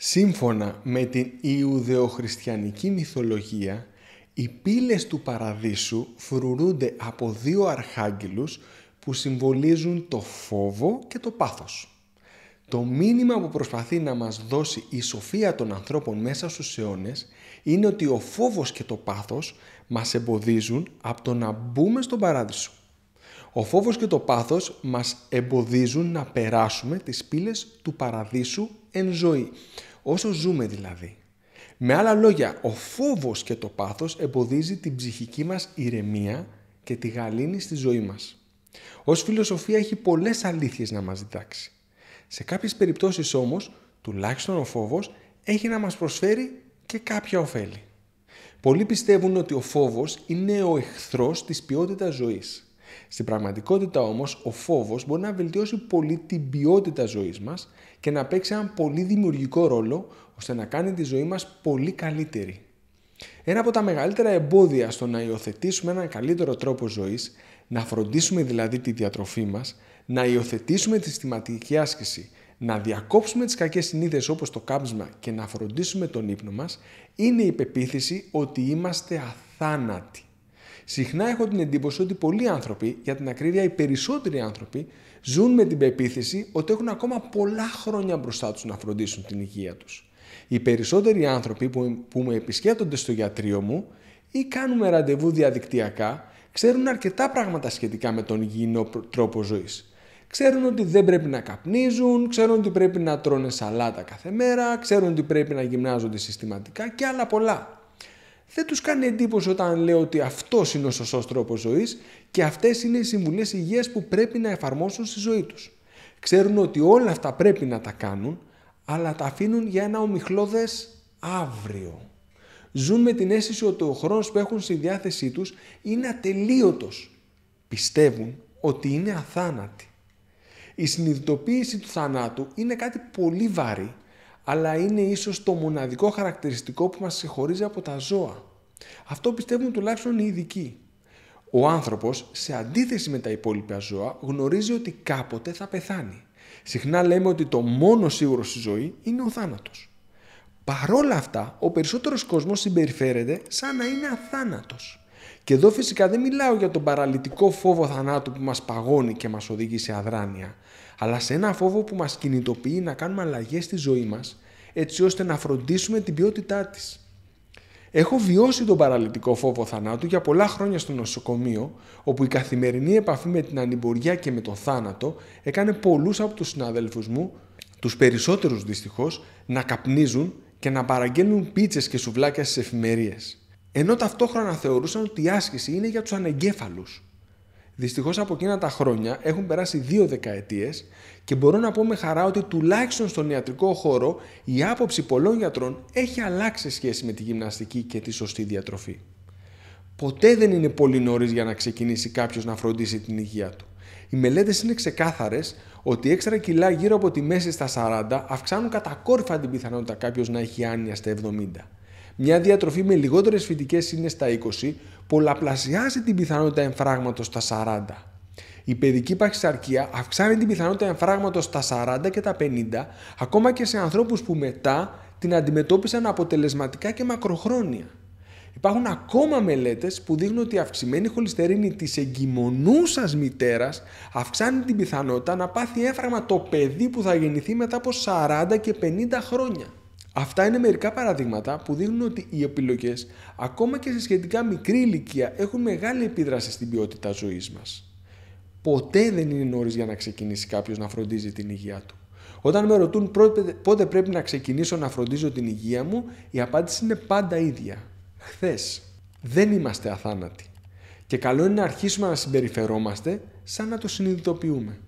Σύμφωνα με την Ιουδαιοχριστιανική μυθολογία, οι πύλες του Παραδείσου φρουρούνται από δύο αρχάγγελους που συμβολίζουν το φόβο και το πάθος. Το μήνυμα που προσπαθεί να μας δώσει η σοφία των ανθρώπων μέσα στους αιώνες είναι ότι ο φόβος και το πάθος μας εμποδίζουν από το να μπούμε στον Παράδεισο. Ο φόβος και το πάθος μας εμποδίζουν να περάσουμε τις πύλες του Παραδείσου εν ζωή, όσο ζούμε δηλαδή. Με άλλα λόγια, ο φόβος και το πάθος εμποδίζει την ψυχική μας ηρεμία και τη γαλήνη στη ζωή μας. Ως φιλοσοφία έχει πολλές αλήθειες να μας διδάξει. Σε κάποιες περιπτώσεις όμως, τουλάχιστον ο φόβος έχει να μας προσφέρει και κάποια ωφέλη. Πολλοί πιστεύουν ότι ο φόβος είναι ο εχθρός της ποιότητας ζωής. Στην πραγματικότητα όμως, ο φόβος μπορεί να βελτιώσει πολύ την ποιότητα ζωής μας και να παίξει έναν πολύ δημιουργικό ρόλο ώστε να κάνει τη ζωή μας πολύ καλύτερη. Ένα από τα μεγαλύτερα εμπόδια στο να υιοθετήσουμε έναν καλύτερο τρόπο ζωής, να φροντίσουμε δηλαδή τη διατροφή μας, να υιοθετήσουμε τη συστηματική άσκηση, να διακόψουμε τις κακές συνήθειες όπως το κάπνισμα και να φροντίσουμε τον ύπνο μας, είναι η πεποίθηση ότι είμαστε αθάνατοι. Συχνά έχω την εντύπωση ότι πολλοί άνθρωποι, για την ακρίβεια οι περισσότεροι άνθρωποι, ζουν με την πεποίθηση ότι έχουν ακόμα πολλά χρόνια μπροστά τους να φροντίσουν την υγεία τους. Οι περισσότεροι άνθρωποι που με επισκέπτονται στο γιατρείο μου ή κάνουμε ραντεβού διαδικτυακά, ξέρουν αρκετά πράγματα σχετικά με τον υγιεινό τρόπο ζωής. Ξέρουν ότι δεν πρέπει να καπνίζουν, ξέρουν ότι πρέπει να τρώνε σαλάτα κάθε μέρα, ξέρουν ότι πρέπει να γυμνάζονται συστηματικά και άλλα πολλά. Δεν τους κάνει εντύπωση όταν λέω ότι αυτός είναι ο σωστός τρόπος ζωής και αυτές είναι οι συμβουλές υγείας που πρέπει να εφαρμόσουν στη ζωή τους. Ξέρουν ότι όλα αυτά πρέπει να τα κάνουν, αλλά τα αφήνουν για ένα ομιχλώδες αύριο. Ζουν με την αίσθηση ότι ο χρόνος που έχουν στη διάθεσή τους είναι ατελείωτος. Πιστεύουν ότι είναι αθάνατοι. Η συνειδητοποίηση του θανάτου είναι κάτι πολύ βαρύ, αλλά είναι ίσως το μοναδικό χαρακτηριστικό που μας ξεχωρίζει από τα ζώα. Αυτό πιστεύουν τουλάχιστον οι ειδικοί. Ο άνθρωπος, σε αντίθεση με τα υπόλοιπα ζώα, γνωρίζει ότι κάποτε θα πεθάνει. Συχνά λέμε ότι το μόνο σίγουρο στη ζωή είναι ο θάνατος. Παρόλα αυτά, ο περισσότερος κόσμος συμπεριφέρεται σαν να είναι αθάνατος. Και εδώ φυσικά δεν μιλάω για τον παραλυτικό φόβο θανάτου που μας παγώνει και μας οδηγεί σε αδράνεια, αλλά σε ένα φόβο που μας κινητοποιεί να κάνουμε αλλαγές στη ζωή μας, έτσι ώστε να φροντίσουμε την ποιότητά της. Έχω βιώσει τον παραλυτικό φόβο θανάτου για πολλά χρόνια στο νοσοκομείο, όπου η καθημερινή επαφή με την ανημπορία και με το θάνατο έκανε πολλούς από τους συναδέλφους μου, τους περισσότερους δυστυχώς, να καπνίζουν και να παραγγέλνουν πίτσες και σουβλάκια στις εφημερίες. Ενώ ταυτόχρονα θεωρούσαν ότι η άσκηση είναι για τους ανεγκέφαλους. Δυστυχώς από εκείνα τα χρόνια έχουν περάσει 2 δεκαετίες και μπορώ να πω με χαρά ότι τουλάχιστον στον ιατρικό χώρο η άποψη πολλών γιατρών έχει αλλάξει σε σχέση με τη γυμναστική και τη σωστή διατροφή. Ποτέ δεν είναι πολύ νωρίς για να ξεκινήσει κάποιος να φροντίσει την υγεία του. Οι μελέτες είναι ξεκάθαρες ότι έξτρα κιλά γύρω από τη μέση στα 40 αυξάνουν κατακόρυφα την πιθανότητα κάποιος να έχει άνοια στα 70. Μια διατροφή με λιγότερες φυτικές ίνες στα 20 πολλαπλασιάζει την πιθανότητα εμφράγματος στα 40. Η παιδική παχυσαρκία αυξάνει την πιθανότητα εμφράγματος στα 40 και τα 50, ακόμα και σε ανθρώπους που μετά την αντιμετώπισαν αποτελεσματικά και μακροχρόνια. Υπάρχουν ακόμα μελέτες που δείχνουν ότι η αυξημένη χολυστερίνη της εγκυμονούσας μητέρας αυξάνει την πιθανότητα να πάθει έμφραγμα το παιδί που θα γεννηθεί μετά από 40 και 50 χρόνια. Αυτά είναι μερικά παραδείγματα που δείχνουν ότι οι επιλογές, ακόμα και σε σχετικά μικρή ηλικία, έχουν μεγάλη επίδραση στην ποιότητα ζωής μας. Ποτέ δεν είναι νωρίς για να ξεκινήσει κάποιος να φροντίζει την υγεία του. Όταν με ρωτούν πότε πρέπει να ξεκινήσω να φροντίζω την υγεία μου, η απάντηση είναι πάντα ίδια. Χθες. Δεν είμαστε αθάνατοι. Και καλό είναι να αρχίσουμε να συμπεριφερόμαστε σαν να το συνειδητοποιούμε.